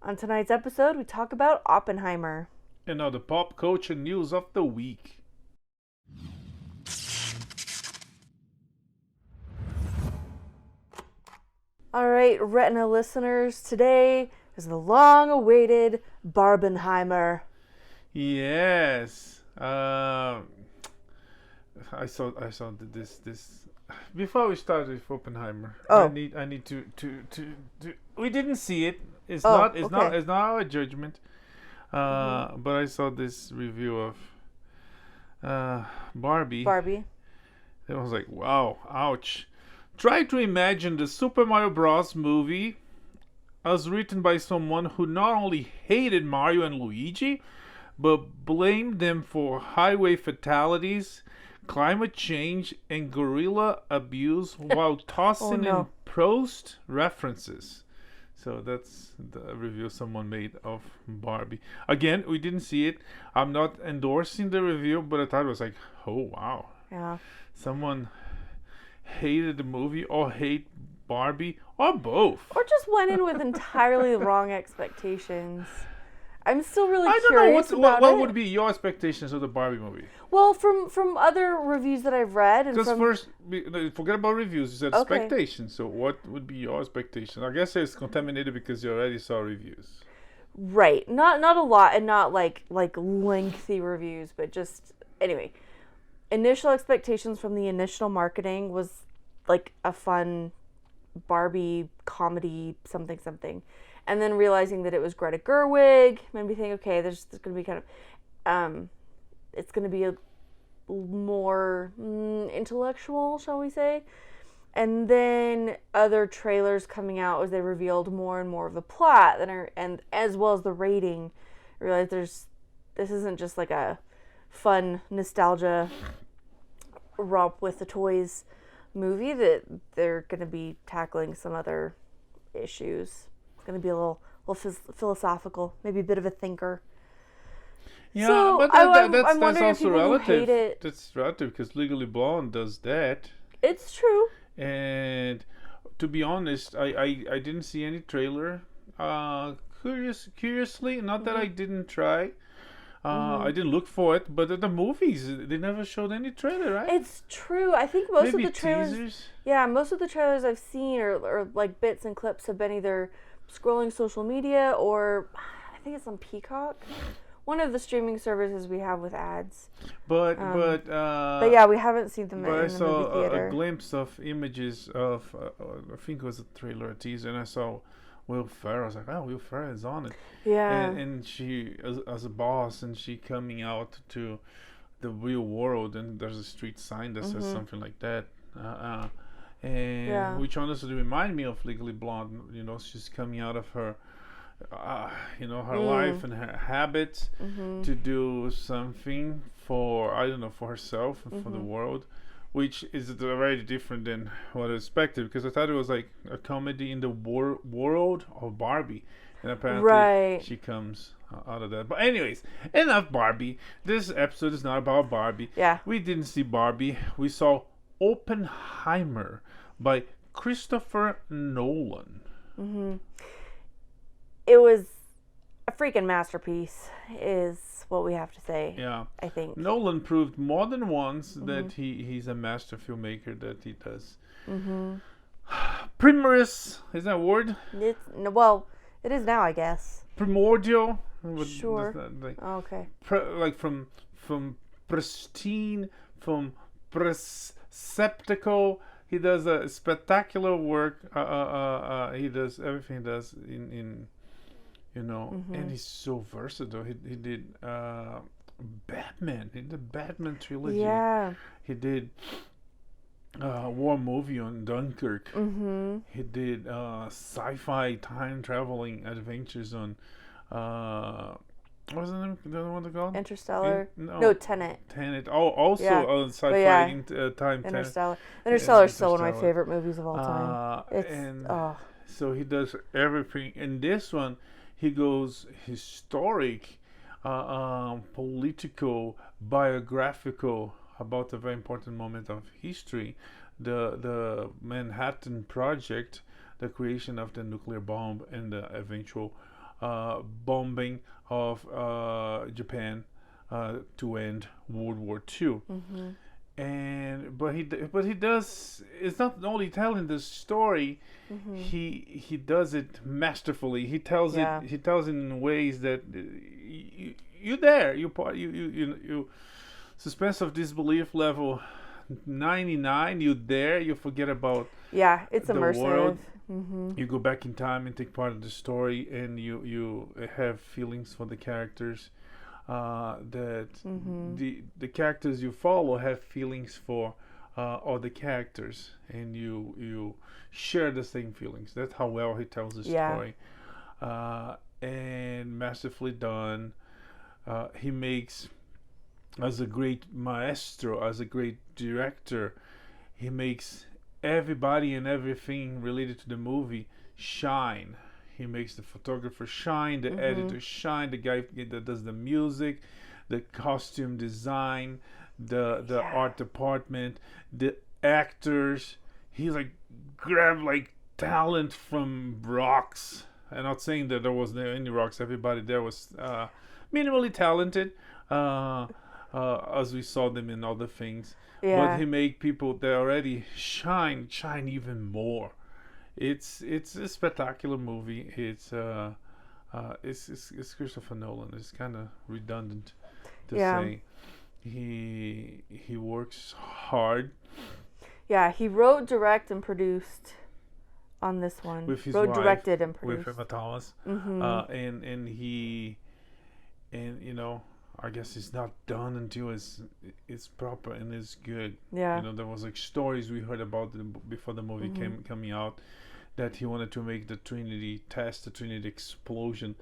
On tonight's episode, we talk about Oppenheimer. And now the pop culture news of the week. All right, Retina listeners, today is the long-awaited Barbenheimer. Yes. I saw this. Before we start with Oppenheimer, Oh. I need to. We didn't see it. It's Oh, not. It's not. okay. It's not our judgment. But I saw this review of Barbie. Barbie. It was like, wow, ouch. Try to imagine the Super Mario Bros. Movie as written by someone who not only hated Mario and Luigi, but blamed them for highway fatalities, climate change, and gorilla abuse while tossing no. in Proust references. So that's the review someone made of Barbie. Again, we didn't see it. I'm not endorsing the review, but I thought it was like, oh wow. Yeah. Someone hated the movie or hate Barbie or both. Or just went in with entirely wrong expectations. I'm still really I don't know curious about what it. would be your expectations of the Barbie movie. Well, from other reviews that I've read, and Because from first, forget about reviews. You said Okay. expectations. So what would be your expectation? I guess it's contaminated because you already saw reviews. right, not a lot, and not like lengthy reviews, but just anyway. Initial expectations from the initial marketing was like a fun Barbie comedy something, and then realizing that it was Greta Gerwig made me think, okay, there's going to be kind of it's going to be a more intellectual, shall we say. And then other trailers coming out as they revealed more and more of the plot and as well as the rating, I realized this isn't just like a fun nostalgia romp with the toys movie, that they're going to be tackling some other issues. It's going to be a little philosophical, maybe a bit of a thinker. Yeah, So, but I'm that's wondering if also people who hate relative. it- That's relative because Legally Blonde does that. It's true. And to be honest, I didn't see any trailer. Curiously, not that I didn't try. I didn't look for it, but the movies, they never showed any trailer, right? It's true. I think most Maybe of the trailers, teasers. yeah, most of the trailers I've seen or like bits and clips have been either scrolling social media or I think it's on Peacock, one of the streaming services we have with ads. But But yeah, we haven't seen them but I in the saw movie theater. a glimpse of images of I think it was a trailer, a teaser, and I saw Will Ferrell. I was like, oh, Will Ferrell is on it. Yeah. And she as a boss, and she coming out to the real world, and there's a street sign that says something like that. And Yeah. which honestly remind me of Legally Blonde. You know, she's coming out of her her life and her habits to do something for, I don't know, for herself and for the world, which is very different than what I expected, because I thought it was like a comedy in the world of Barbie, and apparently Right. she comes out of that. But anyways, enough Barbie. This episode is not about Barbie. Yeah. We didn't see Barbie. We saw Oppenheimer by Christopher Nolan. It was a freaking masterpiece, is what we have to say. Yeah. I think. Nolan proved more than once that he's a master filmmaker, that he does. Primorous, is that a word? Well, it is now, I guess. Primordial? Sure. Like, Okay. like from pristine, from perceptical. He does a spectacular work. He does everything he does in and he's so versatile. He did Batman. He did the Batman trilogy. Yeah. He did war movie on Dunkirk. He did sci-fi time traveling adventures on what was the name? The other one called? Interstellar. No. No, Tenet. Tenet. Oh, also Yeah. sci-fi But yeah. time. Tenet. Interstellar. Interstellar is still one of my Interstellar. favorite movies of all time. It's And oh. so he does everything. In this one, he goes historic, political, biographical, about a very important moment of history, the Manhattan Project, the creation of the nuclear bomb, and the eventual bombing of Japan to end World War II. And but he does. It's not only telling the story. He does it masterfully. He tells it. He tells it in ways that you there. You suspense of disbelief level 99. You there. You forget about it's immersive. The world. You go back in time and take part of the story, and you have feelings for the characters. That the characters you follow have feelings for other characters, and you share the same feelings. That's how well he tells the story, and masterfully done. He makes, as a great maestro, as a great director, he makes everybody and everything related to the movie shine. He makes the photographer shine, the editor shine, the guy that does the music, the costume design, the art department, the actors. He grabbed talent from rocks. I'm not saying that there wasn't any rocks. Everybody there was minimally talented, as we saw them in other things. But he made people that already shine even more. It's a spectacular movie. It's Christopher Nolan. It's kind of redundant to say. He works hard. Yeah, he wrote, directed, and produced on this one. With his wife, directed, and produced. With Emma Thomas. And I guess it's not done until it's proper and it's good. Yeah. There was stories we heard about before the movie coming out, that he wanted to make the Trinity explosion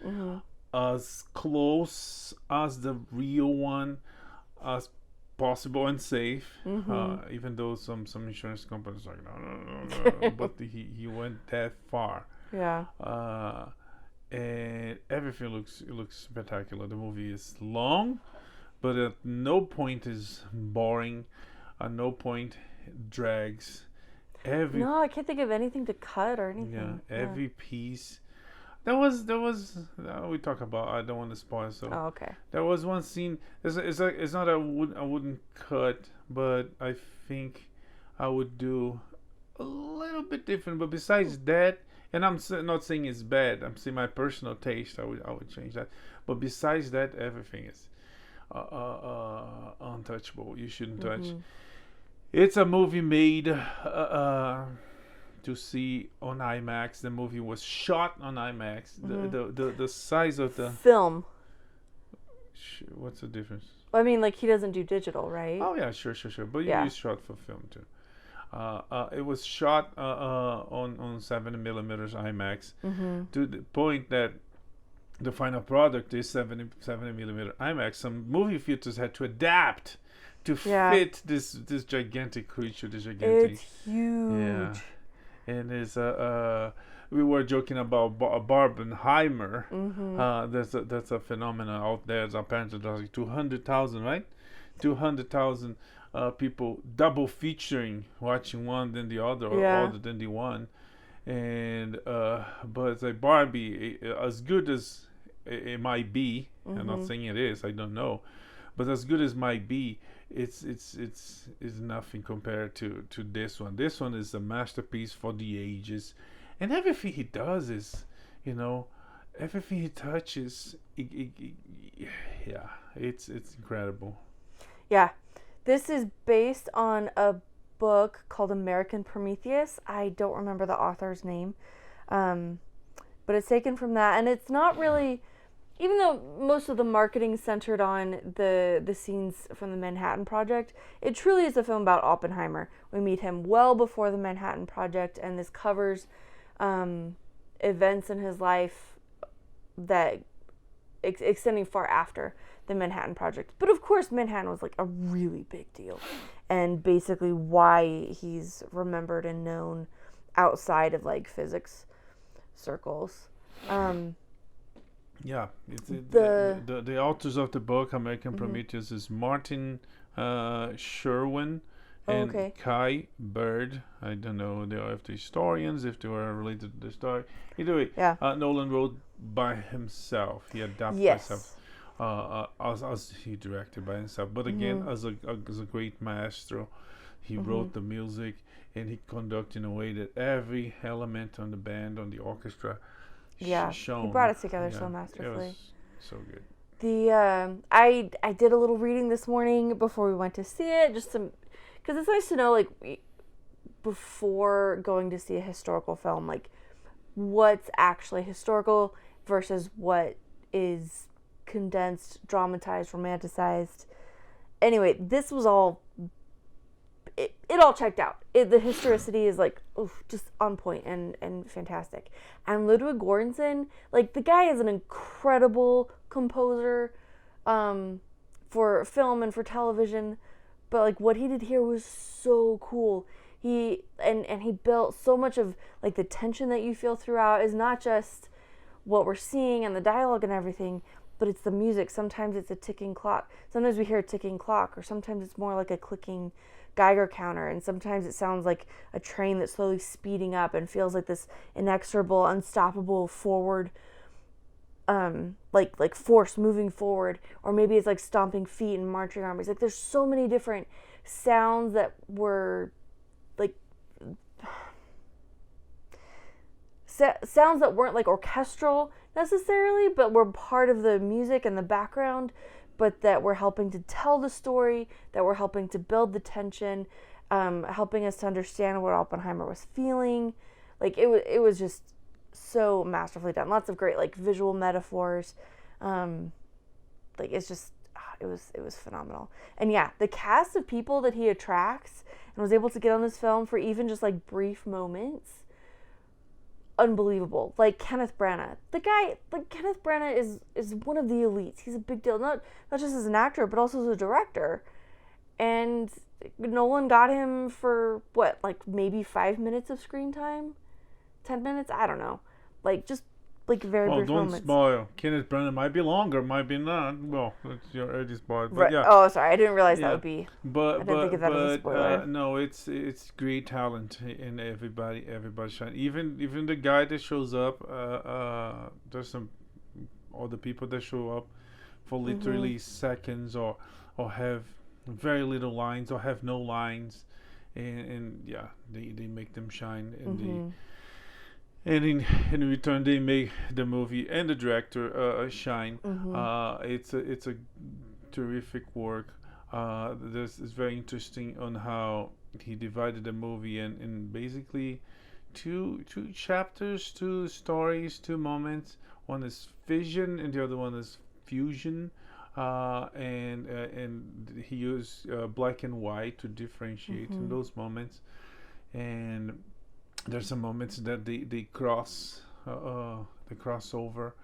as close as the real one as possible and safe. Even though some insurance companies are like no, but he went that far. Yeah. And everything looks spectacular. The movie is long, but at no point is boring. At no point drags. No, I can't think of anything to cut or anything. Every piece. There was we talk about. I don't want to spoil. So. Oh, okay. There was one scene. It's not a wooden cut, but I think I would do a little bit different. But besides that, and I'm not saying it's bad. I'm saying my personal taste. I would change that. But besides that, everything is untouchable. You shouldn't touch. It's a movie made to see on IMAX. The movie was shot on IMAX. The size of the film. What's the difference? Well, I mean, he doesn't do digital, right? Oh yeah, sure. But you use shot for film too. It was shot on 7mm IMAX to the point that the final product is 70mm IMAX. Some movie theaters had to adapt to fit this gigantic creature. It's huge. Yeah, and it's we were joking about Barbenheimer. That's a phenomenon out there. It's apparently there's 200,000, right? 200,000 people double featuring, watching one then the other, or other than the one. And but it's like Barbie, as good as it might be. I'm not saying it is. I don't know, but as good as might be, it's nothing compared to this one. This one is a masterpiece for the ages, and everything he does is, everything he touches, it's incredible. Yeah, this is based on a book called American Prometheus. I don't remember the author's name, but it's taken from that, and it's not really. Even though most of the marketing centered on the scenes from the Manhattan Project, it truly is a film about Oppenheimer. We meet him well before the Manhattan Project, and this covers events in his life that extending far after the Manhattan Project. But of course, Manhattan was a really big deal, and basically why he's remembered and known outside of physics circles. Yeah, the authors of the book American Prometheus is Martin Sherwin and Okay. Kai Bird. I don't know if they're historians, if they were related to the story. Either way, Yeah. Nolan wrote by himself. He adapted by himself. Yes. As he directed by himself. But again, as a great maestro, he wrote the music and he conducted in a way that every element on the band, on the orchestra, Yeah. shown. He brought it together Yeah, so it masterfully. was so good. I did a little reading this morning before we went to see it, just some, because it's nice to know, like, before going to see a historical film, like, what's actually historical versus what is condensed, dramatized, romanticized. Anyway, this was all, it all checked out. The historicity is, like, just on point and fantastic. And Ludwig Göransson, like, the guy is an incredible composer for film and for television, but, like, what he did here was so cool. He built so much of, like, the tension that you feel throughout is not just what we're seeing and the dialogue and everything, but it's the music. Sometimes it's a ticking clock. Sometimes we hear a ticking clock, or sometimes it's more like a clicking Geiger counter, and sometimes it sounds like a train that's slowly speeding up and feels like this inexorable, unstoppable forward, like force moving forward, or maybe it's like stomping feet and marching armies. Like, there's so many different sounds that were like sounds that weren't like orchestral necessarily, but were part of the music and the background, but that were helping to tell the story, that were helping to build the tension, helping us to understand what Oppenheimer was feeling. Like, it was just so masterfully done. Lots of great, like, visual metaphors. Like, it's just, it was phenomenal. And yeah, the cast of people that he attracts and was able to get on this film for even just, like, brief moments, unbelievable. Like Kenneth Branagh. Kenneth Branagh is one of the elites. He's a big deal, not just as an actor, but also as a director. And Nolan got him for what, like, maybe 5 minutes of screen time? 10 minutes? I don't know. Like, just, like, very brief moments. Don't spoil. Kenneth Branagh might be longer, might be not. Well, it's your already spoiled. But right. yeah. Oh, sorry. I didn't realize that would be. I didn't think of that as a spoiler. No, it's great talent in everybody shine. Even the guy that shows up. There's some other people that show up for literally seconds or have very little lines or have no lines, and yeah, they make them shine and in return they make the movie and the director shine. It's a terrific work. This is very interesting on how he divided the movie in basically two chapters, two stories, two moments. One is vision and the other one is fusion. And he used black and white to differentiate in those moments. And there's some moments that they cross over,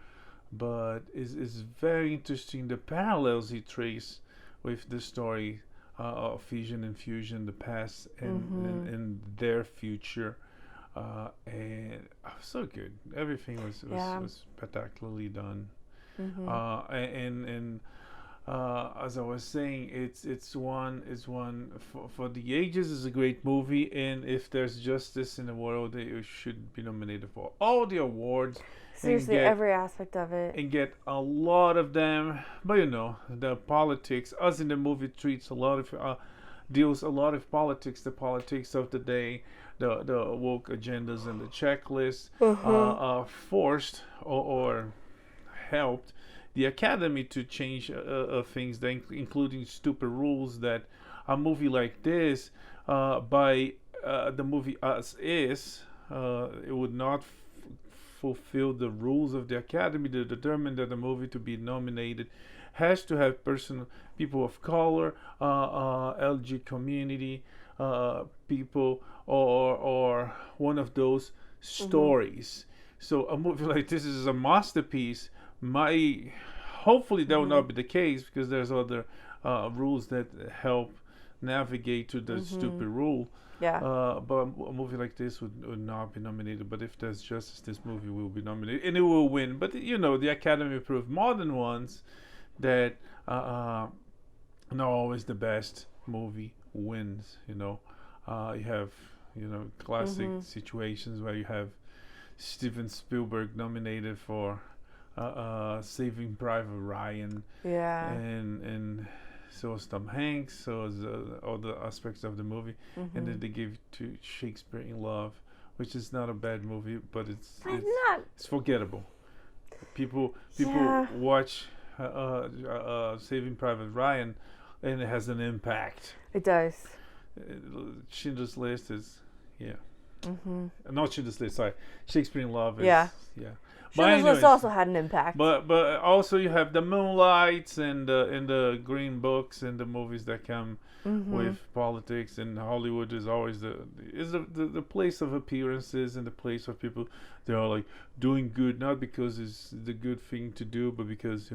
but is very interesting the parallels he traced with the story of vision and fusion, the past and their future, and so good. Everything was spectacularly done. As I was saying, it's one for the ages. Is a great movie, and if there's justice in the world, it should be nominated for all the awards. Seriously, every aspect of it, and get a lot of them. But you know, the politics, us in the movie treats a lot of deals a lot of politics, the politics of the day, the woke agendas and the checklists, forced or helped the Academy to change things, including stupid rules that a movie like this, by the movie Us Is, it would not fulfill the rules of the Academy to determine that the movie to be nominated has to have people of color, LG community, people, or one of those stories. So a movie like this is a masterpiece. Hopefully that will not be the case, because there's other rules that help navigate to the stupid rule. But a movie like this would not be nominated. But if there's justice, this movie will be nominated and it will win. But you know, the Academy proved more than once that not always the best movie wins. You have classic situations where you have Steven Spielberg nominated for Saving Private Ryan. Yeah. And so was Tom Hanks. So was all the aspects of the movie, and then they gave to Shakespeare in Love, which is not a bad movie, but it's forgettable. People watch Saving Private Ryan, and it has an impact. It does. Schindler's List is, not Schindler's List. Sorry, Shakespeare in Love is, Schindler's List also had an impact. But also you have the Moonlights and the Green Books and the movies that come with politics, and Hollywood is always the place of appearances and the place of people that are like doing good, not because it's the good thing to do, but because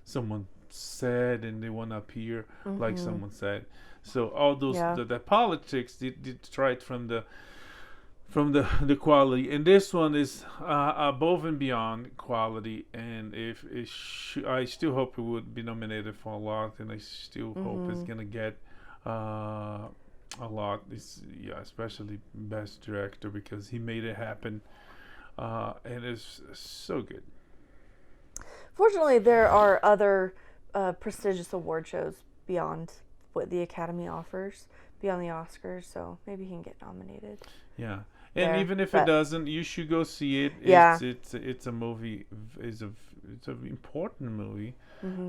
someone said and they want to appear like someone said. So all those the politics they try it from the quality, and this one is above and beyond quality. And I still hope it would be nominated for a lot, and I still hope it's gonna get a lot. Especially Best Director, because he made it happen, and it's so good. Fortunately, there are other prestigious award shows beyond what the Academy offers, beyond the Oscars, so maybe he can get nominated. Yeah. And even if it doesn't, you should go see it. It's a movie. It's an important movie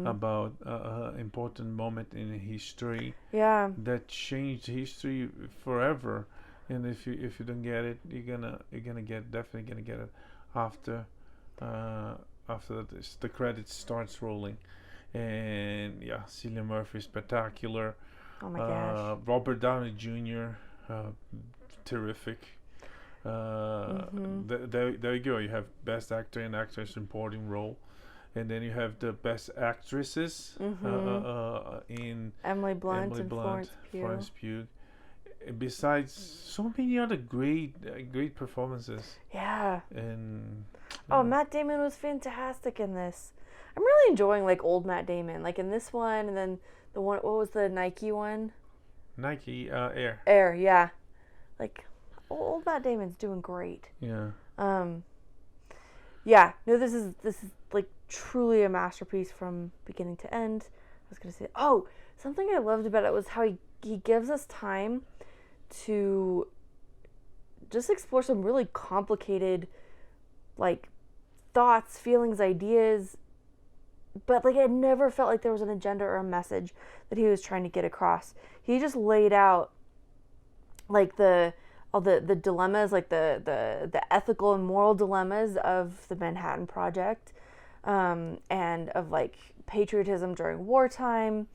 about an important moment in history. Yeah. That changed history forever. And if you don't get it, you're definitely gonna get it after the credits starts rolling. And Cillian Murphy, spectacular. Oh my gosh. Robert Downey Jr., terrific. There you go. You have Best Actor and Actress Supporting Role, and then you have the Best Actresses in Emily Blunt and Florence Pugh. Besides so many other great performances. Yeah. And Matt Damon was fantastic in this. I'm really enjoying old Matt Damon, in this one, and then the one. What was the Nike one? Nike Air. Air, yeah. Old Matt Damon's doing great. Yeah. Yeah. No, this is truly a masterpiece from beginning to end. I was gonna say, something I loved about it was how he gives us time to just explore some really complicated, thoughts, feelings, ideas. But it never felt like there was an agenda or a message that he was trying to get across. He just laid out all the dilemmas, the ethical and moral dilemmas of the Manhattan Project, and of patriotism during wartime,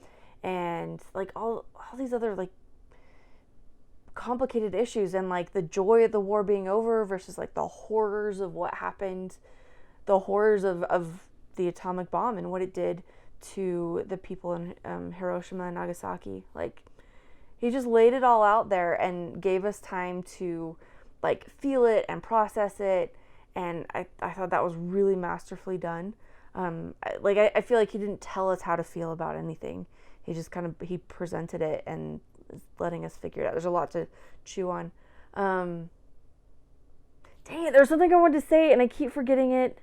and all these other complicated issues, and the joy of the war being over versus the horrors of what happened, the horrors of the atomic bomb and what it did to the people in Hiroshima and Nagasaki. He just laid it all out there and gave us time to feel it and process it, and I thought that was really masterfully done. I feel like he didn't tell us how to feel about anything. He just he presented it and is letting us figure it out. There's a lot to chew on. Dang it, there's something I wanted to say and I keep forgetting it.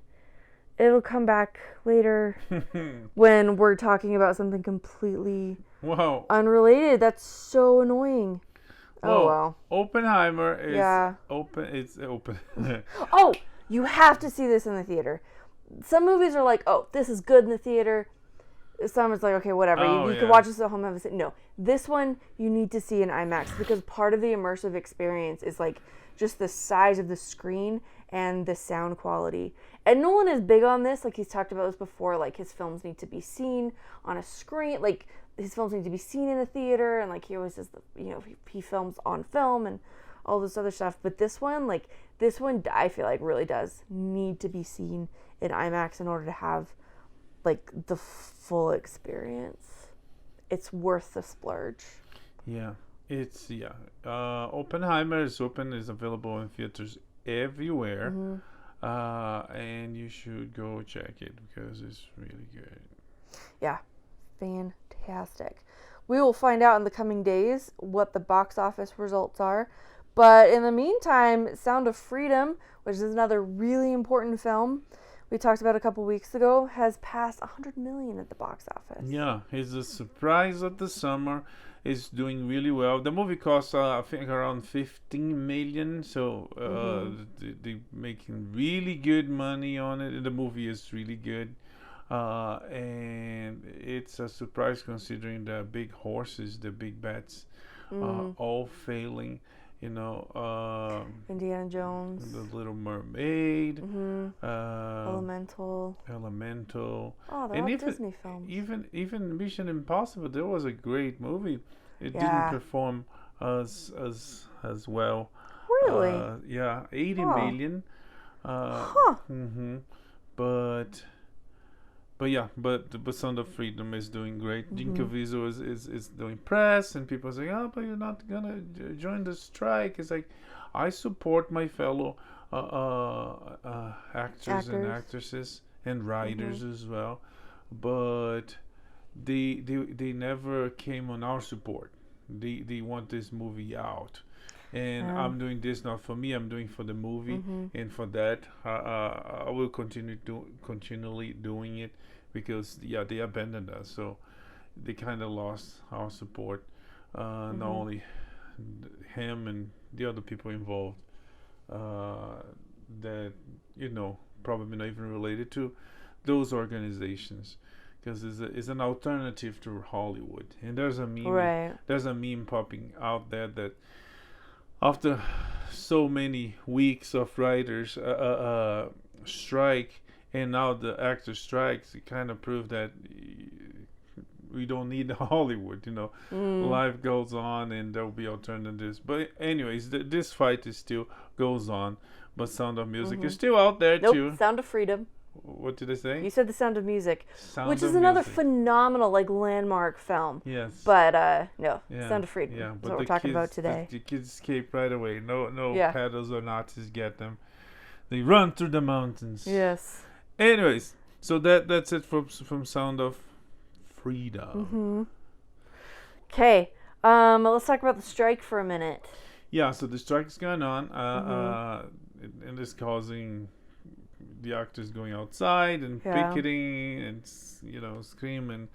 It'll come back later when we're talking about something completely unrelated. That's so annoying. Well. Oppenheimer is open. It's open. You have to see this in the theater. Some movies are this is good in the theater. Some is okay, whatever. You can watch this at home. No, this one you need to see in IMAX, because part of the immersive experience is just the size of the screen and the sound quality. And Nolan is big on this. He's talked about this before. His films need to be seen on a screen. His films need to be seen in a theater. And he always says, he films on film and all this other stuff. But this one, I feel really does need to be seen in IMAX in order to have the full experience. It's worth the splurge. Yeah. Oppenheimer is available in theaters everywhere. And you should go check it because it's really good. Yeah, fantastic. we will find out in the coming days what the box office results are. But in the meantime, Sound of Freedom, which is another really important film we talked about a couple weeks ago, has passed 100 million at the box office. Yeah, it's a surprise of the summer. It's doing really well. The movie costs, I think, around 15 million. So they're making really good money on it. And the movie is really good. And it's a surprise considering the big horses, the big bets, all failing. Indiana Jones, The Little Mermaid, Elemental. Oh, they're all Disney films. Even Mission Impossible, there was a great movie. It didn't perform as well. Really? 80 million. But Sound of Freedom is doing great. Jim Caviezel is doing press, and people say, "Oh, but you're not gonna join the strike." It's like, I support my fellow actors and actresses and writers as well, but they never came on our support. They want this movie out. And I'm doing this not for me. I'm doing for the movie, and for that, I will continually doing it, because they abandoned us. So they kind of lost our support. Not only him and the other people involved, that probably not even related to those organizations, because it's an alternative to Hollywood. And there's a meme. There's a meme popping out there that, after so many weeks of writers strike, and now the actor strikes, it kind of proved that we don't need Hollywood. Life goes on, and there'll be alternatives. But anyways, this fight still goes on. But Sound of Music is still out there too. Sound of Freedom. What did I say? You said The Sound of Music, which is another phenomenal, landmark film. Yes. But no, Sound of Freedom. Yeah, That's what we're talking about today. The kids escape right away. No pedals or Nazis get them. They run through the mountains. Yes. Anyways, so that's it from Sound of Freedom. Okay. Let's talk about the strike for a minute. Yeah. So the strike is going on, and it's causing the actors going outside and picketing and scream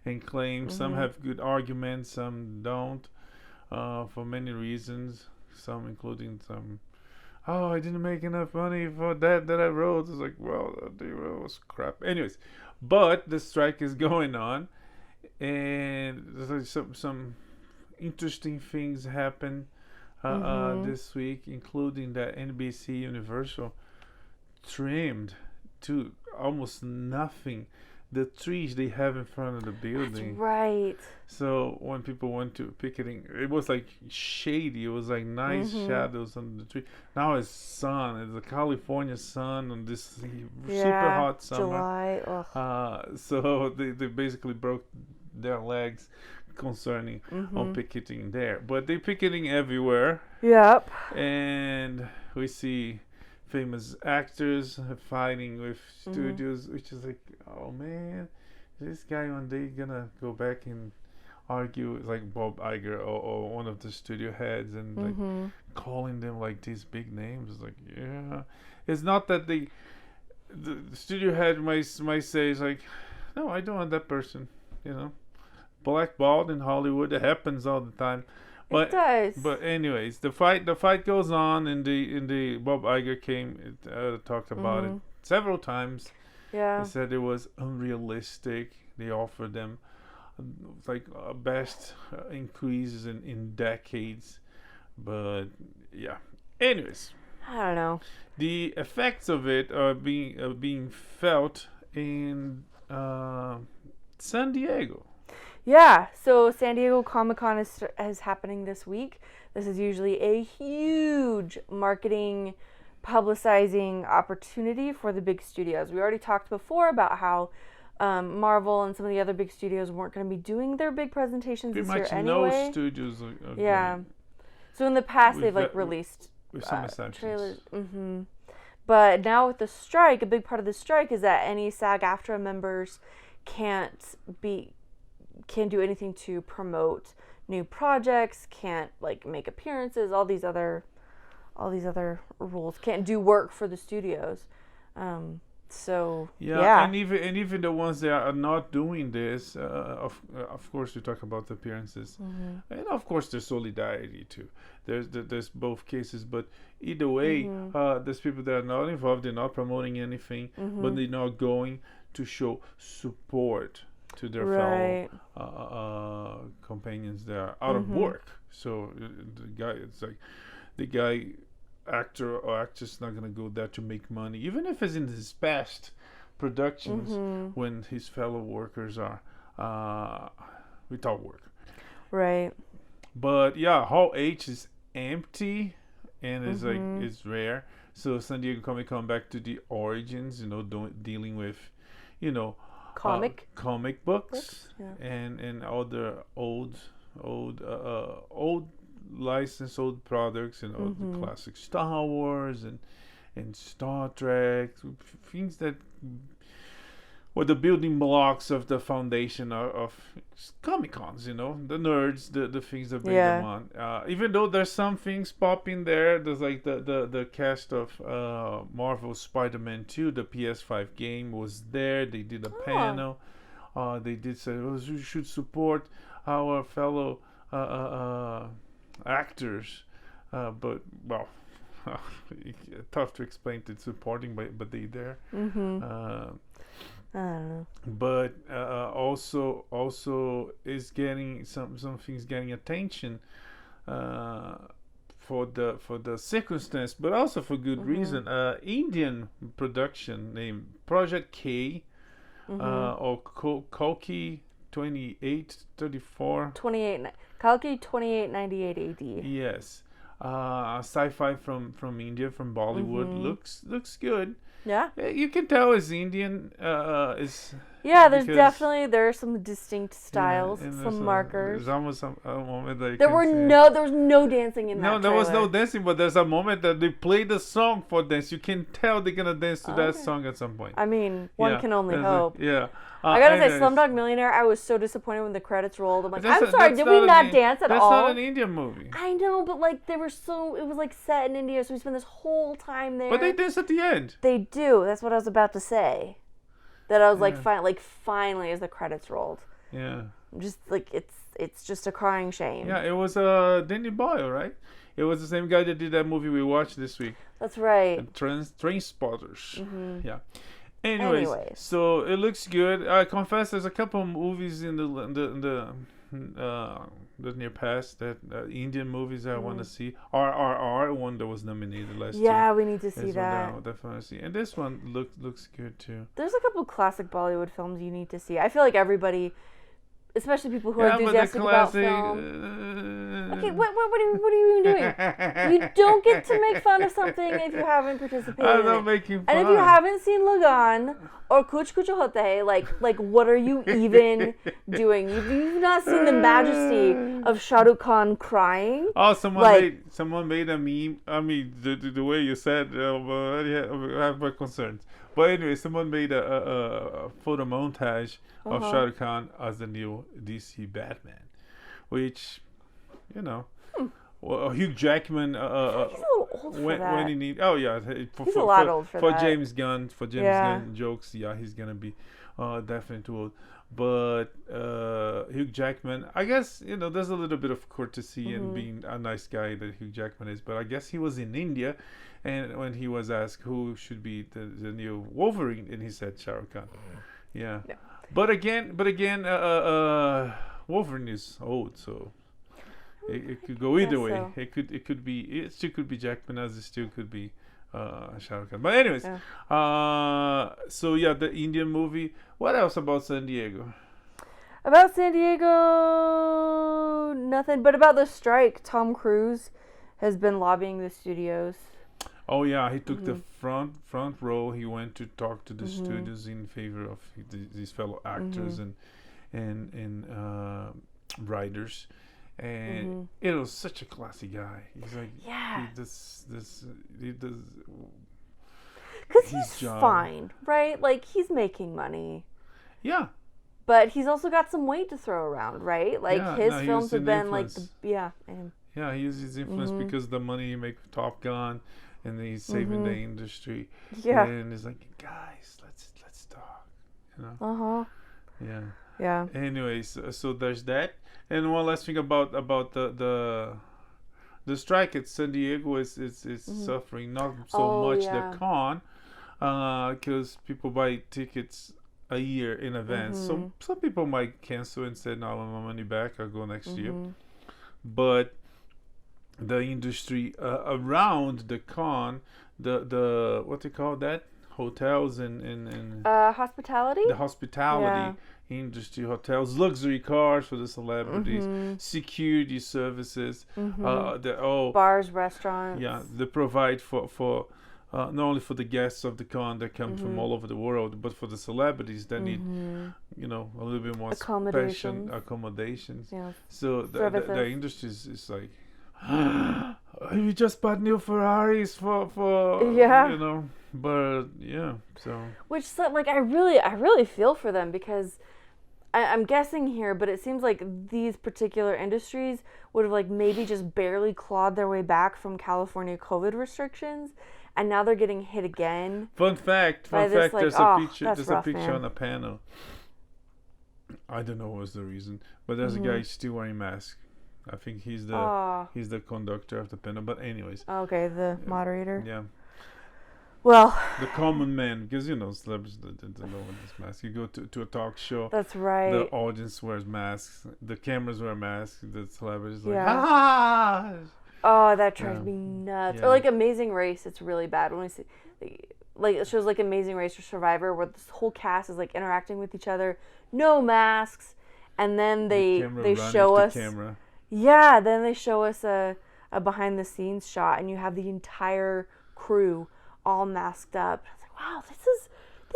and claim. Some have good arguments, some don't, for many reasons. Some including some, I didn't make enough money for that I wrote. It's like, well, the was crap. Anyways, but the strike is going on, and there's some interesting things happen this week, including that NBC Universal trimmed to almost nothing the trees they have in front of the building. That's right. So when people went to picketing, it was like shady. It was like nice shadows under the tree. Now it's sun. It's a California sun on this super hot summer. July. So they basically broke their legs concerning on picketing there. But they're picketing everywhere. Yep. And we see famous actors fighting with studios, which is like, oh man, is this guy one day gonna go back and argue like Bob Iger or one of the studio heads and like calling them like these big names? It's like, yeah, it's not that the studio head might say, it's like, no, I don't want that person, blackballed in Hollywood. It happens all the time. But, it does. But anyways, the fight goes on. In the Bob Iger came talked about it several times. Yeah. He said it was unrealistic. They offered them best increases in decades. But yeah. Anyways, I don't know. The effects of it are being felt in San Diego. Yeah, so San Diego Comic-Con is happening this week. This is usually a huge marketing, publicizing opportunity for the big studios. We already talked before about how Marvel and some of the other big studios weren't going to be doing their big presentations this year anyway. No studios are going. So in the past, they've released with some exceptions. Trailers. But now with the strike, a big part of the strike is that any SAG-AFTRA members can't can't do anything to promote new projects, can't like make appearances, all these other rules, can't do work for the studios. So and even the ones that are not doing this, of course we talk about appearances, and of course there's solidarity too. There's both cases, but either way, there's people that are not involved, they're not promoting anything, but they're not going to show support to their fellow companions that are out of work. So the guy actor or actress not gonna go there to make money, even if it's in his past productions when his fellow workers are without work. Right. But yeah, Hall H is empty and it's like it's rare. So San Diego Comic Con back to the origins, dealing with, comic books and other old licensed old products, the classic Star Wars and Star Trek, things that were the building blocks of the foundation of Comic Cons, the nerds, the things that bring them on. Even though there's some things popping there, there's like the cast of Marvel Spider-Man 2, the PS5 game was there. They did a panel. They did say, we should support our fellow actors, but tough to explain to supporting, but they there. I don't know. But also is getting some things getting attention for the circumstance, but also for good reason. Indian production named Project K, or Kalki 2834. Kalki 2898 AD. Yes, sci-fi from India, from Bollywood. Looks good. Yeah, you can tell it's Indian. There's some distinct styles, some markers. There's almost a moment that there was no dancing in that. No, there was no dancing, but there's a moment that they play the song for dance. You can tell they're gonna dance to that song at some point. I mean, one can only hope. I gotta say, Slumdog Millionaire, I was so disappointed when the credits rolled. I'm like, I'm sorry, did we not dance at all? That's not an Indian movie. I know, but like it was like set in India, so we spent this whole time there. But they dance at the end. They do. That's what I was about to say. That I was finally as the credits rolled. Yeah. Just like it's just a crying shame. Yeah, it was Danny Boyle, right? It was the same guy that did that movie we watched this week. That's right. Train Spotters. Yeah. Anyways, so it looks good. I confess, there's a couple of movies in the near past that Indian movies that I want to see. RRR, one that was nominated last year. Yeah, we need to see that. I'll definitely see. And this one looks good too. There's a couple classic Bollywood films you need to see. I feel like everybody, especially people who are enthusiastic about film. Okay, what are you even doing? You don't get to make fun of something if you haven't participated I'm in not it. making fun. And if you haven't seen Lagan or Kuch Kuch Hote Hai, like what are you even doing? You've not seen the majesty of Shah Rukh Khan crying. Oh, someone made a meme. I mean, the way you said, I have my concerns. But anyway, someone made a photo montage of Shah Rukh Khan as the new DC Batman, which, well, Hugh Jackman. He's a little old for that. When he need, oh yeah, he's a lot old for that. James Gunn, Gunn jokes, yeah, he's gonna be definitely too old. But Hugh Jackman, I guess there's a little bit of courtesy and being a nice guy that Hugh Jackman is. But I guess he was in India, and when he was asked who should be the new Wolverine, and he said Shah Rukh Khan. Yeah. But again, Wolverine is old, so it could go either way. So. It still could be Jackman, as it still could be Shah Rukh Khan. But anyways, the Indian movie. What else about San Diego? About San Diego, nothing. But about the strike, Tom Cruise has been lobbying the studios. Oh yeah, he took the front row. He went to talk to the studios in favor of these fellow actors and writers, and it was such a classy guy. He's like, he does because he's fine, right? Like he's making money. Yeah. But he's also got some weight to throw around, right? Like his he films was have an been influence. like and Yeah, he uses his influence because of the money he make with Top Gun, and he's saving the industry. Yeah. And it's like, guys, let's talk. You know. Yeah. Yeah. Anyways, so there's that. And one last thing about the strike at San Diego is suffering not so much the con, because people buy tickets a year in advance. So some people might cancel and say, no, I want my money back, I'll go next year. But the industry around the con, the what do you call that? Hotels and hospitality? The hospitality industry, hotels, luxury cars for the celebrities, security services, bars, restaurants. Yeah, they provide for not only for the guests of the con that come from all over the world, but for the celebrities that need, a little bit more accommodations. Yeah. So the industry is like, we just bought new Ferraris for but so which like I really feel for them, because I'm guessing here, but it seems like these particular industries would have like maybe just barely clawed their way back from California COVID restrictions, and now they're getting hit again. Fun fact, like, there's a picture man. on a panel. I don't know what was the reason, but there's a guy still wearing mask. I think he's the conductor of the panel, but anyways. Okay, the moderator. Yeah. Well, the common man, because celebrities don't know what this mask. You go to a talk show. That's right. The audience wears masks. The cameras wear masks. The celebrities Oh, that drives me nuts. Or like Amazing Race, it's really bad when we see, like it shows like Amazing Race or Survivor, where this whole cast is like interacting with each other, no masks, and then they show us. Yeah, then they show us a behind the scenes shot, and you have the entire crew all masked up. I was like, wow, this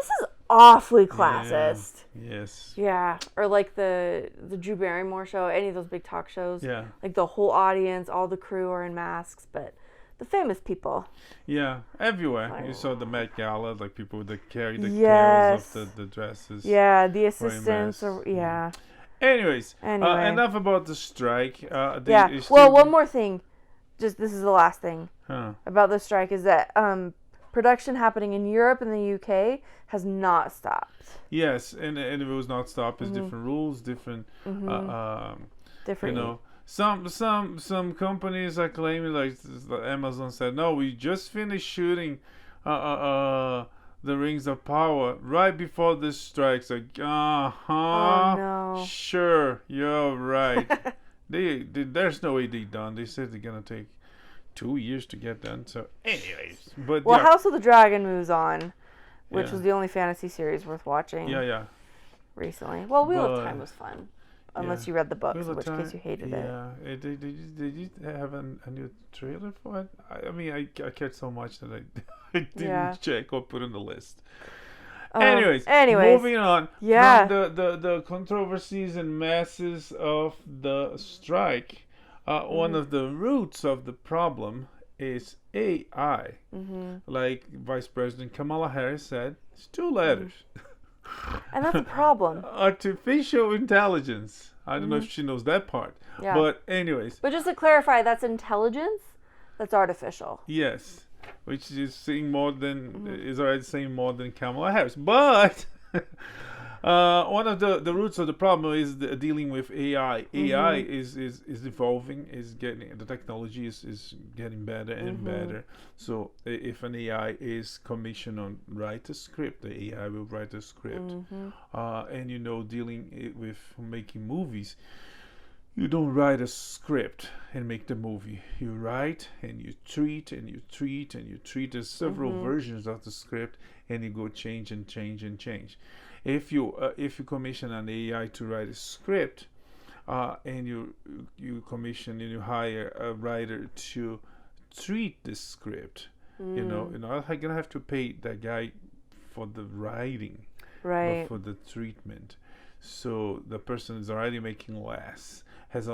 is awfully classist. Yeah. Yes. Yeah. Or like the Drew Barrymore show, any of those big talk shows. Yeah. Like the whole audience, all the crew are in masks, but the famous people. Yeah, everywhere. You saw the Met Gala, like people that carry the cameras of the dresses. Yeah, the assistants. Anyways, enough about the strike. Well, one more thing. Just this is the last thing about the strike is that production happening in Europe and the UK has not stopped. Yes, and it was not stopped. It's different rules, different. Different. Some companies are claiming, like Amazon said, no, we just finished shooting the Rings of Power right before this strike. Like, Oh no. Sure, you're right. There's no way they done. They said they're gonna take 2 years to get done. So, anyways, but House of the Dragon moves on, which was the only fantasy series worth watching. Yeah. Recently, well, Wheel of Time was fun, unless you read the books, in which case you hated it. Yeah, they did have a new trailer for it. I mean, I cared so much that I didn't check or put on the list. Anyways, moving on from the controversies and masses of the strike. One of the roots of the problem is AI. Like Vice President Kamala Harris said, it's 2 letters. And that's a problem. Artificial intelligence. I don't know if she knows that part. Yeah. But anyways. But just to clarify, that's intelligence. That's artificial. Yes. Which is saying more than is already saying more than Kamala Harris. But one of the roots of the problem is dealing with AI. AI is evolving, the technology is getting better and better. So if an AI is commissioned on write a script, the AI will write a script. And dealing with making movies, you don't write a script and make the movie. You write and you treat and you treat and you treat. There's several versions of the script, and you go change and change and change. If you commission an AI to write a script, and you commission and you hire a writer to treat the script, you're gonna have to pay that guy for the writing, right? Not for the treatment. So the person is already making less, has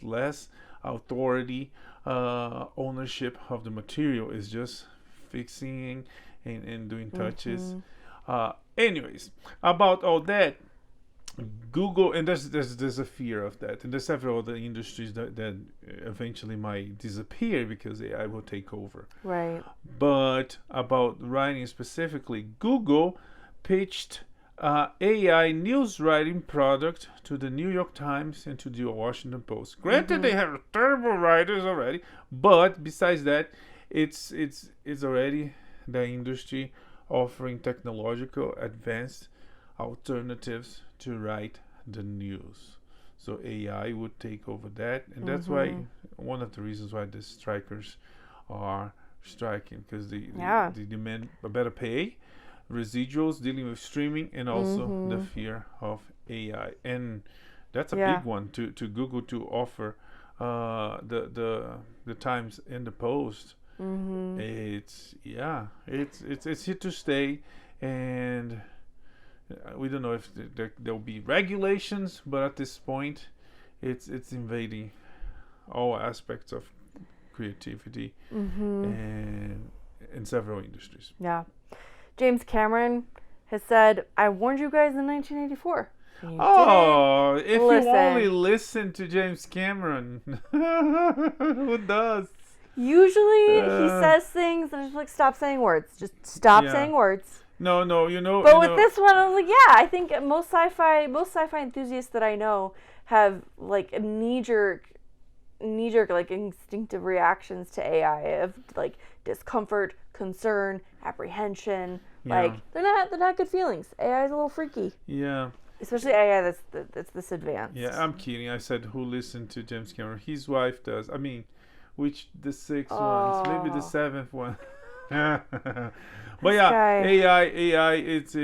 less authority, ownership of the material, is just fixing and doing touches. Anyways, about all that, Google, and there's a fear of that, and there's several other industries that eventually might disappear because AI will take over. Right. But about writing specifically, Google pitched AI news writing product to the New York Times and to the Washington Post. Granted, they have terrible writers already, but besides that, it's already the industry offering technological advanced alternatives to write the news. So AI would take over that, and that's why one of the reasons why the strikers are striking, because they demand a better pay, residuals, dealing with streaming, and also the fear of AI. And that's a big one to Google to offer the Times and the Post. It's here to stay, and we don't know if there'll be regulations, but at this point it's invading all aspects of creativity and in several industries. James Cameron has said, I warned you guys in 1984. If you only listen to James Cameron. Who does? Usually he says things and I'm just like, stop saying words. Just stop saying words. No, But with this one, I was like, I think most sci-fi enthusiasts that I know have like knee-jerk like instinctive reactions to AI of like discomfort, concern, apprehension. Like they're not good feelings. AI is a little freaky. Yeah. Especially AI that's this advanced. Yeah, I'm kidding. I said who listened to James Cameron. His wife does. I mean, which the sixth ones, maybe the seventh one. But AI, it's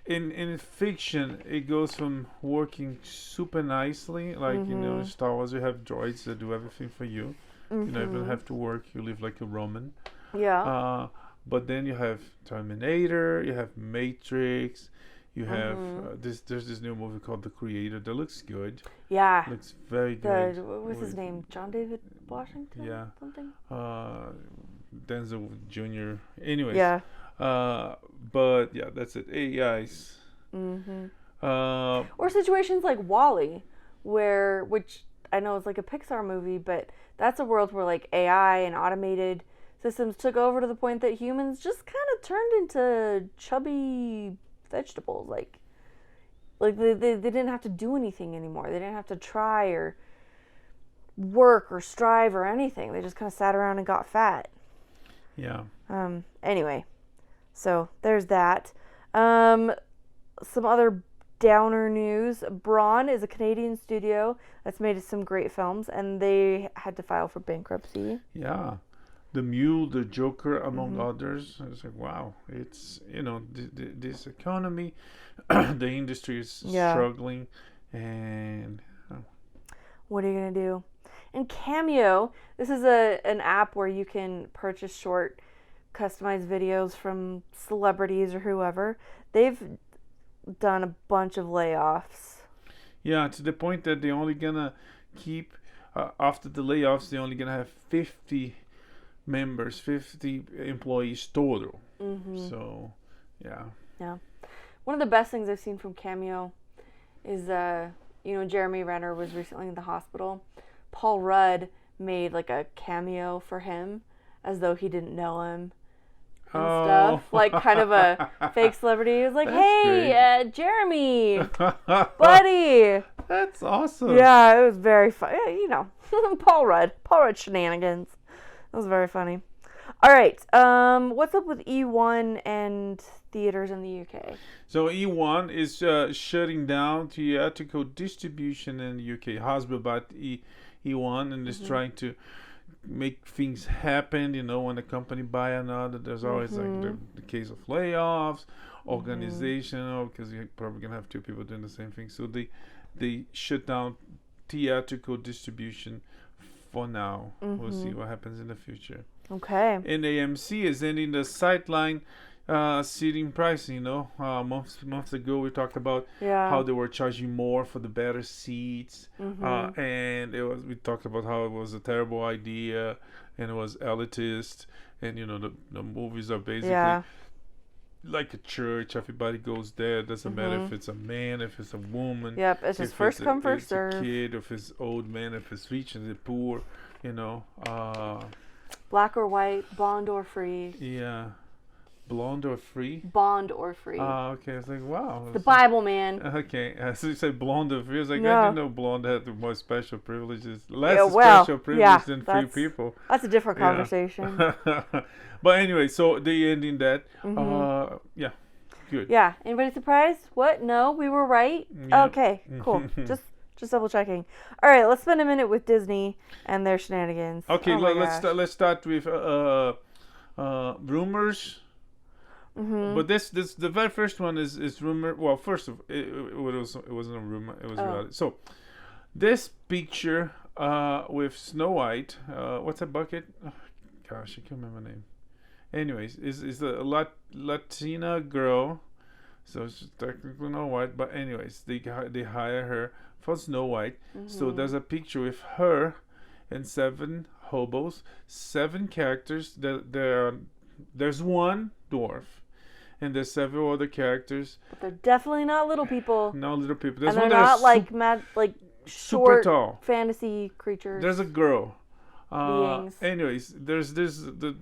in fiction, it goes from working super nicely, like in Star Wars, you have droids that do everything for you. You don't even have to work. You live like a Roman. Yeah. But then you have Terminator, you have Matrix, you have there's this new movie called The Creator that looks good. Yeah. Looks very good. What's his name? John David Washington? Yeah. Something? Denzel Jr. Anyways. Yeah. But yeah, that's it. AIs. Or situations like WALL-E, which I know is like a Pixar movie, but that's a world where like AI and automated systems took over to the point that humans just kind of turned into chubby vegetables. Like they didn't have to do anything anymore. They didn't have to try or work or strive or anything. They just kind of sat around and got fat. Yeah. Anyway, so there's that. Some other downer news. Bron is a Canadian studio that's made some great films, and they had to file for bankruptcy. Yeah. The Mule, The Joker, among others. It's like, wow. It's, this economy, the industry is struggling, and... What are you going to do? And Cameo, this is an app where you can purchase short, customized videos from celebrities or whoever. They've done a bunch of layoffs. Yeah, to the point that they're only going to keep, after the layoffs, they're only going to have 50 members, 50 employees total. So, yeah. Yeah. One of the best things I've seen from Cameo is, Jeremy Renner was recently in the hospital. Paul Rudd made like a cameo for him as though he didn't know him and stuff. Like kind of a fake celebrity. He was like, hey, Jeremy, buddy. That's awesome. Yeah, it was very fun. Paul Rudd shenanigans. It was very funny. All right. What's up with eOne and theaters in the UK? So eOne is shutting down theatrical distribution in the UK. Hasbro bought eOne and is trying to make things happen. When a company buy another, there's always like the case of layoffs, organizational, because you're probably gonna have two people doing the same thing. So they shut down theatrical distribution for now. We'll see what happens in the future. Okay. And AMC is ending the sideline seating pricing. Months ago we talked about how they were charging more for the better seats, and we talked about how it was a terrible idea and it was elitist, and the movies are basically like a church. Everybody goes there. Doesn't matter if it's a man, if it's a woman. Yep, it's just first come, first serve. If it's a kid, if it's old man, if it's rich and the poor, you know. Black or white, blonde or free. Yeah. Blonde or free? Bond or free. Okay. I was like, wow. The Bible, man. Okay. So you said blonde or free. I was like, No. I didn't know blonde had the more special privileges. Less well, special privileges than free people. That's a different conversation. But anyway, so they ending that. Yeah. Good. Yeah. Anybody surprised? What? No, we were right? Yeah. Okay, cool. Just double checking. All right, let's spend a minute with Disney and their shenanigans. Okay, Oh my let's start with rumors. But this the very first one is rumor. Well, first of it wasn't a rumor. It was reality. So this picture with Snow White. What's that bucket? Oh, gosh, I can't remember the name. Anyways, is a Latina girl. So she's technically not white, but anyways, they hire her for Snow White. So there's a picture with her and 7 hobos, 7 characters. There's one dwarf, and there's several other characters. But they're definitely not little people. No little people. There's and they're not like short tall fantasy creatures. There's a girl. Beings. Anyways, there's the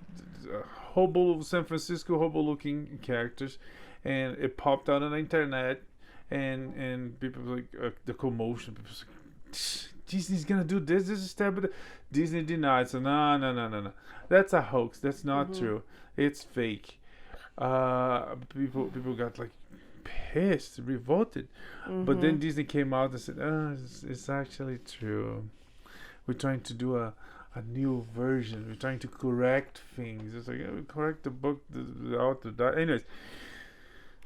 hobo San Francisco hobo looking characters, and it popped out on the internet, and people like the commotion. People like, Disney's gonna do this. This is terrible. Disney denied. So no. That's a hoax. That's not true. It's fake. People got like pissed, revolted. But then Disney came out and said, it's actually true. We're trying to do a new version. We're trying to correct things. It's like, we correct the book, the author died. Anyways,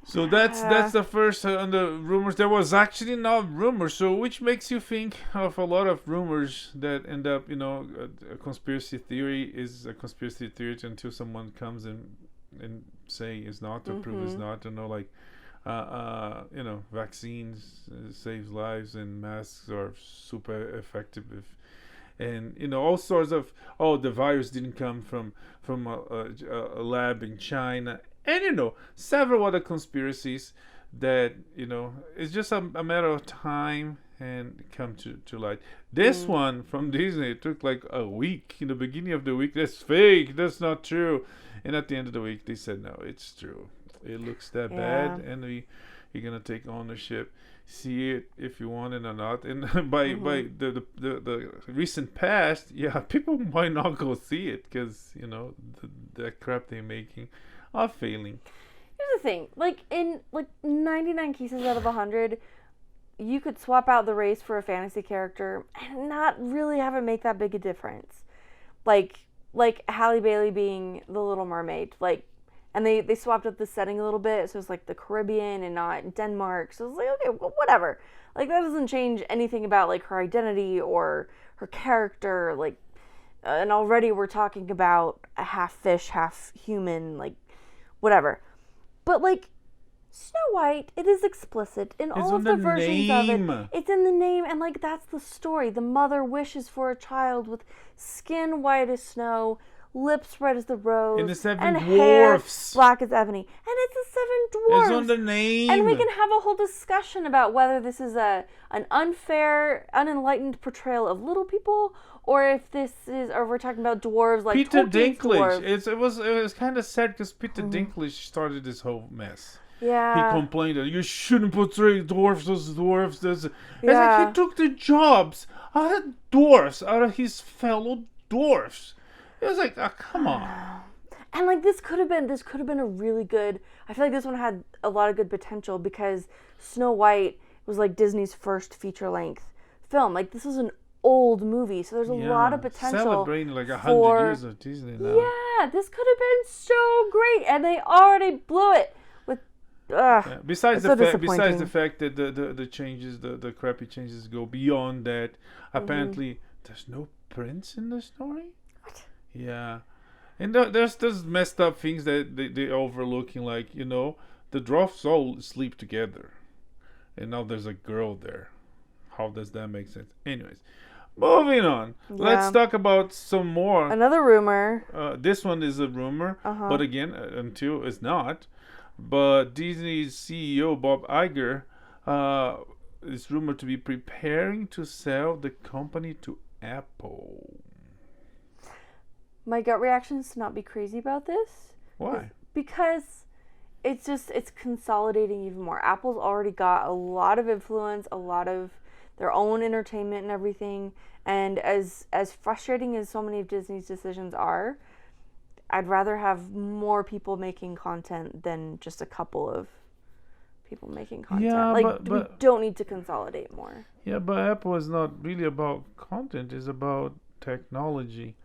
so that's the first on the rumors. There was actually not rumors, so which makes you think of a lot of rumors that end up, a conspiracy theory is a conspiracy theory until someone comes and say it's not or prove it's not. Like vaccines saves lives and masks are super effective and all sorts of the virus didn't come from a lab in China, and several other conspiracies that it's just a matter of time and come to light. This one from Disney, it took like a week. In the beginning of the week, that's fake, that's not true, and at the end of the week they said no, it's true. It looks that bad, and you're gonna take ownership. See it if you want it or not. And by the recent past, people might not go see it because the crap they're making are failing. Here's the thing: in 99 cases out of 100, you could swap out the race for a fantasy character and not really have it make that big a difference. Like Halle Bailey being the Little Mermaid, and they swapped up the setting a little bit, so it's like the Caribbean and not Denmark. So it's like, okay, well, whatever. That doesn't change anything about her identity or her character. And already we're talking about a half fish, half human, whatever. But Snow White, it is explicit in all of the versions of it. It's in the name, and that's the story. The mother wishes for a child with skin white as snow, lips red as the rose, and the 7 and dwarfs hair black as ebony, and it's the 7 dwarfs. It's on the name, and we can have a whole discussion about whether this is an unfair, unenlightened portrayal of little people, or if we're talking about dwarves like Peter Tolkien's Dinklage. dwarves. It was kind of sad because Peter Dinklage started this whole mess. Yeah, he complained that you shouldn't portray dwarfs as dwarfs. It's like he took the jobs out of dwarfs, out of his fellow dwarfs. It was like, come on. And this could have been a really good. I feel like this one had a lot of good potential because Snow White was Disney's first feature length film. This was an old movie, so there's a lot of potential. Celebrating 100 years of Disney now. Yeah, this could have been so great, and they already blew it with. Besides the fact that the changes, the crappy changes go beyond that. Apparently, there's no prince in the story. What? Yeah, and there's messed up things that they overlooking, the dwarfs all sleep together, and now there's a girl there. How does that make sense? Anyways, moving on. Yeah. Let's talk about some more. Another rumor. This one is a rumor, but again, until it's not. But Disney's CEO Bob Iger is rumored to be preparing to sell the company to Apple. My gut reaction is to not be crazy about this. Why? Because it's consolidating even more. Apple's already got a lot of influence, a lot of their own entertainment and everything. And as frustrating as so many of Disney's decisions are, I'd rather have more people making content than just a couple of people making content. Yeah, but we don't need to consolidate more. Yeah, but Apple is not really about content. It's about technology.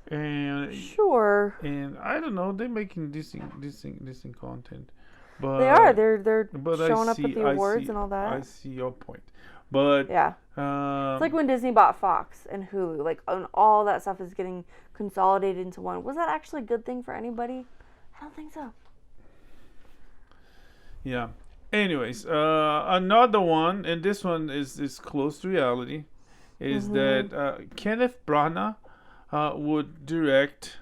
And sure. And I don't know, they're making decent content. But they are. They're showing up at the awards and all that. I see your point. But yeah. It's like when Disney bought Fox and Hulu. Like, and all that stuff is getting consolidated into one. Was that actually a good thing for anybody? I don't think so. Yeah. Anyways, another one, and this one is close to reality, is that Kenneth Branagh would direct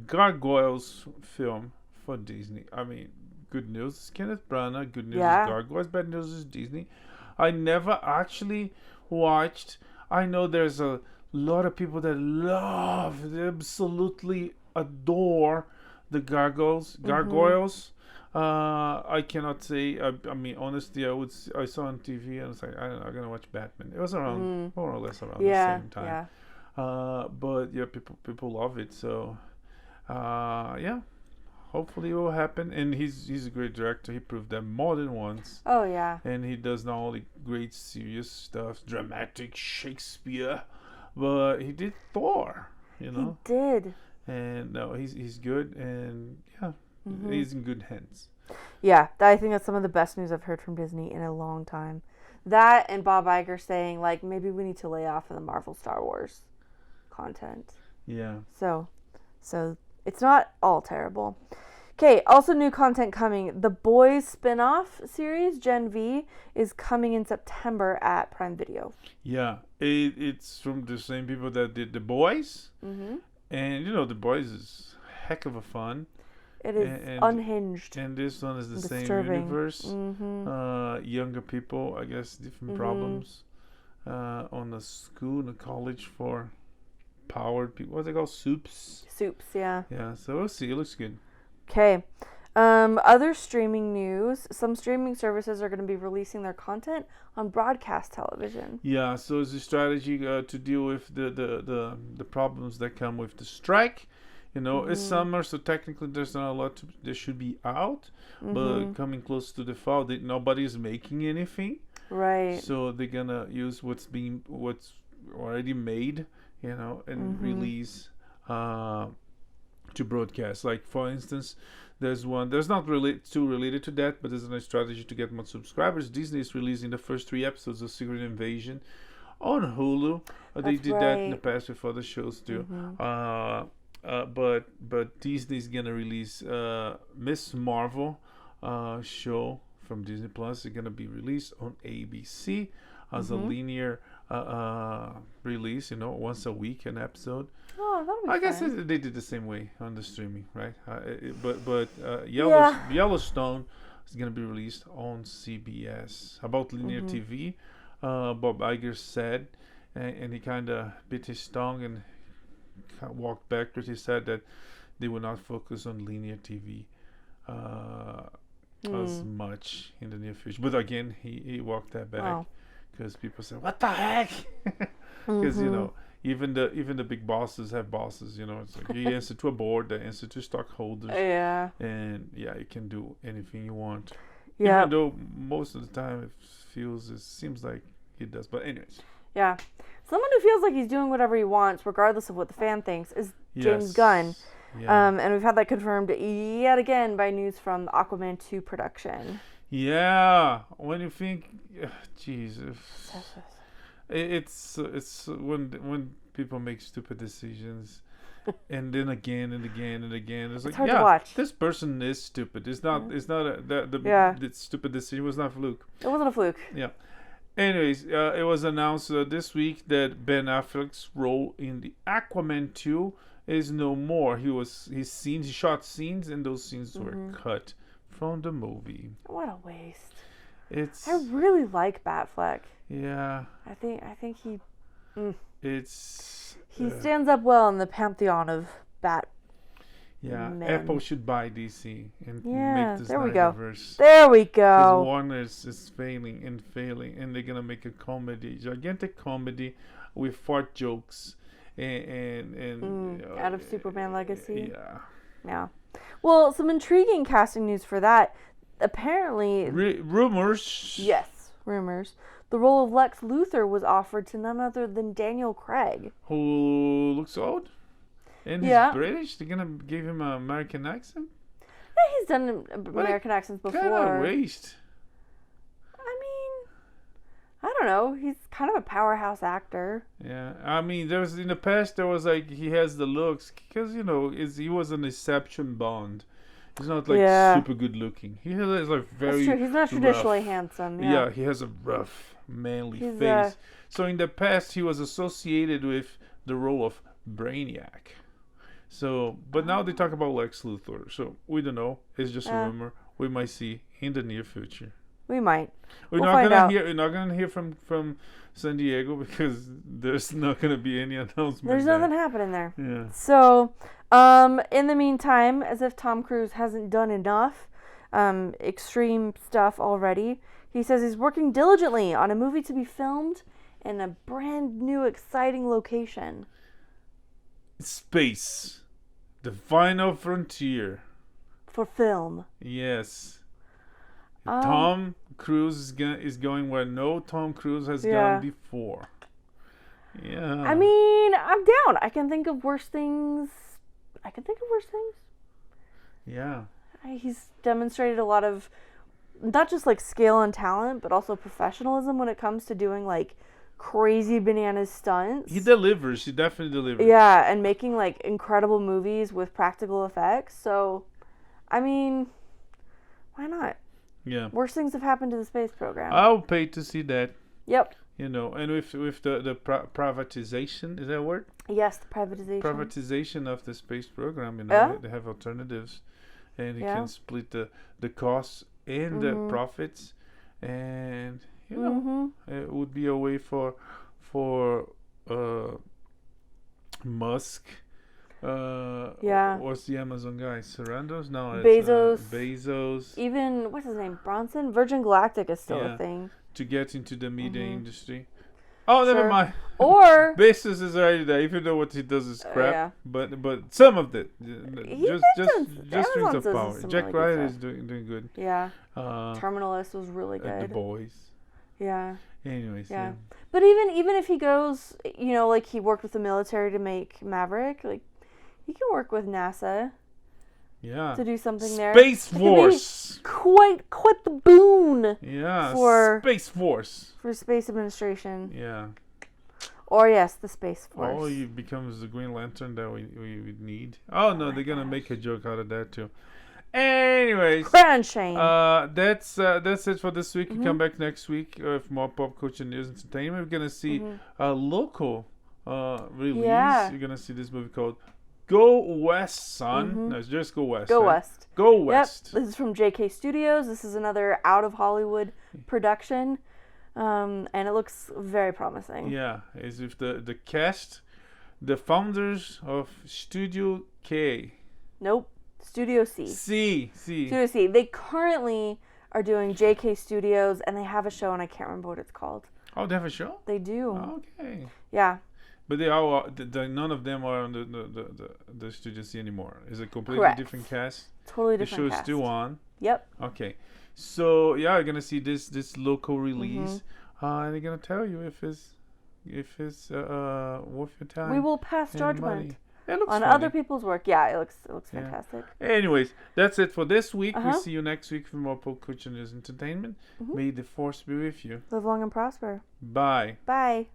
Gargoyles film for Disney. I mean, good news is Kenneth Branagh, good news is Gargoyles, bad news is Disney. I never actually watched. I know there's a lot of people that love, they absolutely adore the Gargoyles. I cannot say. I mean, honestly, I saw on TV and I was like, I don't know, I'm gonna watch Batman. It was around more or less around the same time. Yeah. But yeah, people love it. So, yeah. Hopefully it will happen. And he's a great director. He proved that more than once. Oh yeah. And he does not only great serious stuff, dramatic Shakespeare, but he did Thor. You know. He did. And no, he's good, and yeah, he's in good hands. Yeah, I think that's some of the best news I've heard from Disney in a long time. That and Bob Iger saying like maybe we need to lay off of the Marvel Star Wars content. Yeah. So it's not all terrible. Okay, also new content coming. The Boys spin-off series, Gen V, is coming in September at Prime Video. Yeah, it's from the same people that did The Boys. And, you know, The Boys is heck of a fun. It is unhinged. And this one is the same universe. Younger people, I guess, different problems. On a school, in a college for powered people. What's it called? Soups, yeah. Yeah, so we'll see. It looks good. Okay. Other streaming news. Some streaming services are going to be releasing their content on broadcast television. Yeah, so it's a strategy to deal with the problems that come with the strike. You know, it's summer, so technically there's not a lot that should be out. But coming close to the fall, nobody's making anything. Right. So they're going to use what's already made, you know, and release to broadcast. Like, for instance, there's not really too related to that, but there's a nice strategy to get more subscribers. Disney is releasing the first 3 episodes of Secret Invasion on Hulu. They did that in the past with other shows too. But Disney's gonna release Miss Marvel show from Disney Plus. It's gonna be released on ABC as a linear release, you know, once a week an episode. Oh, that'll be fun. I guess they did the same way on the streaming, right? But Yellowstone is going to be released on CBS. About linear TV, Bob Iger said, and he kind of bit his tongue and walked backwards. He said that they will not focus on linear TV as much in the near future. But again, he walked that back because people said, "What the heck?" Because you know. Even the big bosses have bosses, you know. It's like you answer to a board, they answer to stockholders. Yeah. And yeah, you can do anything you want. Yeah. Even though most of the time it seems like it does. But anyways. Yeah. Someone who feels like he's doing whatever he wants, regardless of what the fan thinks, is James Gunn. Yeah. And we've had that confirmed yet again by news from the Aquaman 2 production. Yeah. When you think, Jesus. It's when people make stupid decisions, and then again and again and again. It's like, hard to watch. This person is stupid. It's not. It's not the stupid decision was not a fluke. It wasn't a fluke. Yeah. Anyways, it was announced this week that Ben Affleck's role in the Aquaman 2 is no more. He shot scenes, and those scenes were cut from the movie. What a waste. It's I really like Batfleck. yeah. I think he It's stands up well in the pantheon of Bat. yeah. Men. Apple should buy DC and Yeah, make this there we go. Snyderverse. There we Because go. Warner is failing, and they're gonna make a comedy, gigantic comedy, with fart jokes, and Out of Superman Legacy. Yeah. Yeah. Well, some intriguing casting news for that. Apparently, Rumors. yes, rumors. The role of Lex Luthor was offered to none other than Daniel Craig. Who looks old, and Yeah. he's British. They're gonna give him an American accent. Yeah, he's done American accents before. Kind of waste. I mean, I don't know. He's kind of a powerhouse actor. Yeah, I mean, there was in the past there was like he has the looks because he was an exception Bond. He's not like super good looking. He has like very. That's true. He's not traditionally rough. handsome. Yeah, he has a rough, manly He's, face. So in the past, he was associated with the role of Brainiac. So, but now they talk about Lex Luthor. So we don't know. It's just a rumor. We might see in the near future. We might. We're We'll not find gonna out. hear. We're not gonna hear from San Diego because there's not gonna be any announcement. There's there. nothing happening there. Yeah. So, in the meantime, as if Tom Cruise hasn't done enough extreme stuff already, he says he's working diligently on a movie to be filmed in a brand new, exciting location. Space, the final frontier. For film. Yes. Tom Cruise is going where no Tom Cruise has gone before. Yeah. I mean, I'm down. I can think of worse things. Yeah. He's demonstrated a lot of, not just like skill and talent, but also professionalism when it comes to doing like crazy bananas stunts. He delivers. He definitely delivers. Yeah, and making like incredible movies with practical effects. So, I mean, why not? Yeah. Worse things have happened to the space program. I'll pay to see that. Yep. And with the privatization, is that a word? Yes, the privatization. Privatization of the space program, they have alternatives, and you can split the costs and the profits, and it would be a way for Musk. What's the Amazon guy? Sarandos? No, Bezos. Bezos. Even what's his name? Bronson. Virgin Galactic is still a thing. To get into the media industry. Oh, never mind. Or Bezos is already there, even though what he does is crap. But some of it, just strings of power. Jack Ryan is doing good. Yeah. Terminalist was really good. The Boys. Yeah. Anyways. Yeah. But even if he goes, like he worked with the military to make Maverick, like he can work with NASA. Yeah. To do something there. Space Force. Quite the boon. Yeah. For Space Force. For Space Administration. Yeah. Or yes, the Space Force. Oh, he becomes the Green Lantern that we need. Oh no, they're gonna make a joke out of that too. Anyways, grand shame. That's it for this week. We come back next week with more pop culture news and entertainment. We're gonna see a local release. Yeah. You're gonna see this movie called Go West, Son. No, it's just Go West. Go right? West. Go West. Yep. This is from JK Studios. This is another out of Hollywood production, and it looks very promising. Yeah, as if the cast, the founders of Studio K. Nope. Studio C. Studio C. They currently are doing JK Studios, and they have a show, and I can't remember what it's called. Oh, they have a show? They do. Okay. Yeah. But they are none of them are on the Studio C anymore. It's a completely different cast. Totally different cast. The cast. show's still on. Yep. Okay. So yeah, you're gonna see this local release, and they're gonna tell you if it's worth your time. We will pass judgment It looks on funny. other people's work. Yeah, it looks fantastic. Anyways, that's it for this week. We'll see you next week for more pop culture news and entertainment. May the force be with you. Live long and prosper. Bye. Bye.